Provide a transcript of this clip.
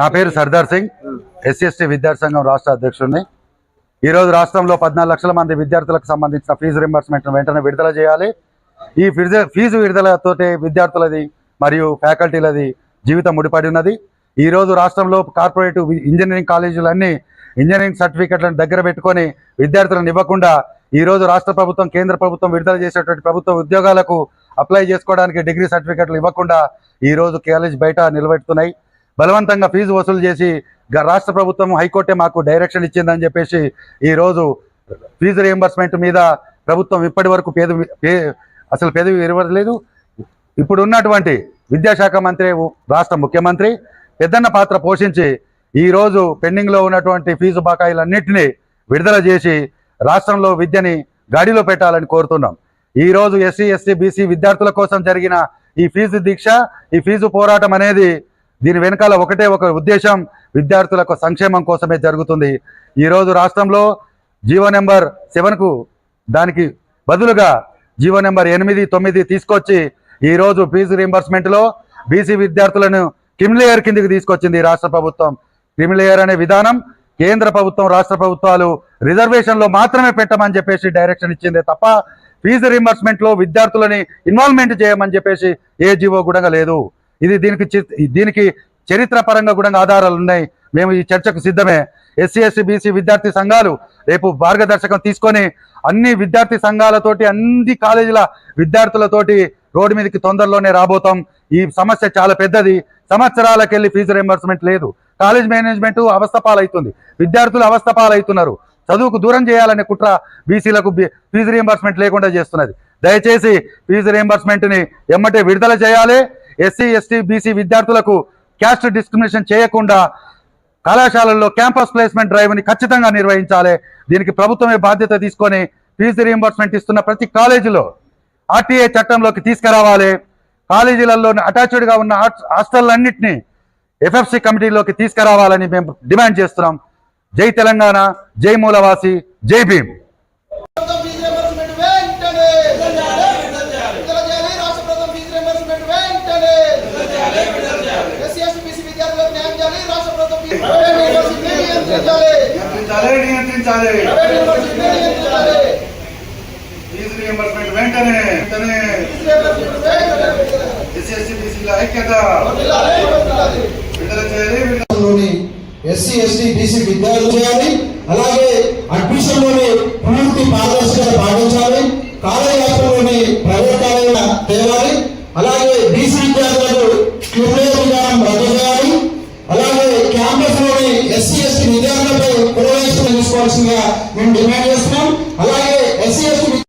నా పేరు సర్దార్ సింగ్, ఎస్సీ విద్యార్థి సంఘం రాష్ట్ర అధ్యక్షుడిని. ఈరోజు రాష్ట్రంలో 14 లక్షల మంది విద్యార్థులకు సంబంధించిన ఫీజు రింబర్స్మెంట్ వెంటనే విడుదల చేయాలి. ఈ ఫీజు విడుదలతో విద్యార్థులది మరియు ఫ్యాకల్టీలది జీవితం ముడిపడి ఉన్నది. ఈరోజు రాష్ట్రంలో కార్పొరేట్ ఇంజనీరింగ్ కాలేజీలన్నీ ఇంజనీరింగ్ సర్టిఫికెట్లను దగ్గర పెట్టుకొని విద్యార్థులను ఇవ్వకుండా ఈరోజు రాష్ట్ర ప్రభుత్వం, కేంద్ర ప్రభుత్వం విడుదల చేసేటువంటి ప్రభుత్వ ఉద్యోగాలకు అప్లై చేసుకోవడానికి డిగ్రీ సర్టిఫికెట్లు ఇవ్వకుండా ఈరోజు కాలేజ్ బయట నిలబెడుతున్నాయి. బలవంతంగా ఫీజు వసూలు చేసి రాష్ట్ర ప్రభుత్వం, హైకోర్టే మాకు డైరెక్షన్ ఇచ్చిందని చెప్పేసి ఈరోజు ఫీజు రియంబర్స్మెంట్ మీద ప్రభుత్వం ఇప్పటి వరకు అసలు పెదవి విరవలేదు. ఇప్పుడు ఉన్నటువంటి విద్యాశాఖ మంత్రి, రాష్ట్ర ముఖ్యమంత్రి పెద్దన్న పాత్ర పోషించి ఈరోజు పెండింగ్లో ఉన్నటువంటి ఫీజు బకాయిలన్నింటినీ విడుదల చేసి రాష్ట్రంలో విద్యని గాడిలో పెట్టాలని కోరుతున్నాం. ఈరోజు ఎస్సీ, ఎస్టీ, బీసీ విద్యార్థుల కోసం జరిగిన ఈ ఫీజు దీక్ష, ఈ ఫీజు పోరాటం అనేది దీని వెనకాల ఒకటే ఒక ఉద్దేశం, విద్యార్థులకు సంక్షేమం కోసమే జరుగుతుంది. ఈరోజు రాష్ట్రంలో జీవో నెంబర్ 7కు దానికి బదులుగా జీవో నెంబర్ 8, 9 తీసుకొచ్చి ఈరోజు ఫీజు రీంబర్స్మెంట్లో బీసీ విద్యార్థులను క్రిమిలేయర్ కిందికి తీసుకొచ్చింది రాష్ట్ర ప్రభుత్వం. క్రిమిలేయర్ అనే విధానం కేంద్ర ప్రభుత్వం, రాష్ట్ర ప్రభుత్వాలు రిజర్వేషన్లో మాత్రమే పెట్టమని చెప్పేసి డైరెక్షన్ ఇచ్చిందే తప్ప ఫీజు రీంబర్స్మెంట్లో విద్యార్థులని ఇన్వాల్వ్మెంట్ చేయమని చెప్పేసి ఏ జీవో కూడా లేదు. ఇది దీనికి చరిత్ర పరంగా కూడా ఆధారాలు ఉన్నాయి. మేము ఈ చర్చకు సిద్ధమే. ఎస్సీ, ఎస్టీ, బీసీ విద్యార్థి సంఘాలు రేపు మార్గదర్శకం తీసుకొని అన్ని విద్యార్థి సంఘాలతోటి, అన్ని కాలేజీల విద్యార్థులతోటి రోడ్డు మీదకి తొందరలోనే రాబోతాం. ఈ సమస్య చాలా పెద్దది. సంవత్సరాలకెళ్ళి ఫీజు రియంబర్స్మెంట్ లేదు. కాలేజ్ మేనేజ్మెంట్ అవస్థపాలవుతుంది, విద్యార్థులు అవస్థపాలవుతున్నారు. చదువుకు దూరం చేయాలనే కుట్ర బీసీలకు ఫీజు రియంబర్స్మెంట్ లేకుండా చేస్తున్నది. దయచేసి ఫీజు రియంబర్స్మెంట్ని ఎమ్మటే విడుదల చేయాలి. ఎస్సీ, ఎస్టీ, బీసీ విద్యార్థులకు క్యాస్ట్ డిస్క్రిమినేషన్ చేయకుండా కళాశాలల్లో క్యాంపస్ ప్లేస్మెంట్ డ్రైవ్ని ఖచ్చితంగా నిర్వహించాలి. దీనికి ప్రభుత్వమే బాధ్యత తీసుకొని ఫీజు రియంబర్స్మెంట్ ఇస్తున్న ప్రతి కాలేజీలో ఆర్టీఏ చట్టంలోకి తీసుకురావాలి. కాలేజీలలో అటాచ్డ్గా ఉన్న హాస్టల్లన్నింటినీ ఎఫ్ఎఫ్సి కమిటీలోకి తీసుకురావాలని మేము డిమాండ్ చేస్తున్నాం. జై తెలంగాణ, జై మూలవాసి, జై భీమ్. ఎస్సీ, ఎస్టీ, బీసీ విద్యార్థులు చేయాలి. అలాగే అడ్మిషన్ లోని పూర్తి పారదర్శకత పాటించాలి. కాలేజీ హాస్టల్లోని ప్రైవేట్ కాలేజీల తేవాలి. అలాగే బీసీ విద్యార్థులకు క్యూబ్లేయర్ విధానం రద్దు చేయాలి. అలాగే క్యాంపస్ లోని ఎస్సీ, ఎస్టీ విద్యార్థులపై పునరాలోచన తీసుకోవాల్సిందిగా మేము డిమాండ్ చేస్తున్నాం. అలాగే ఎస్సీ, ఎస్టీ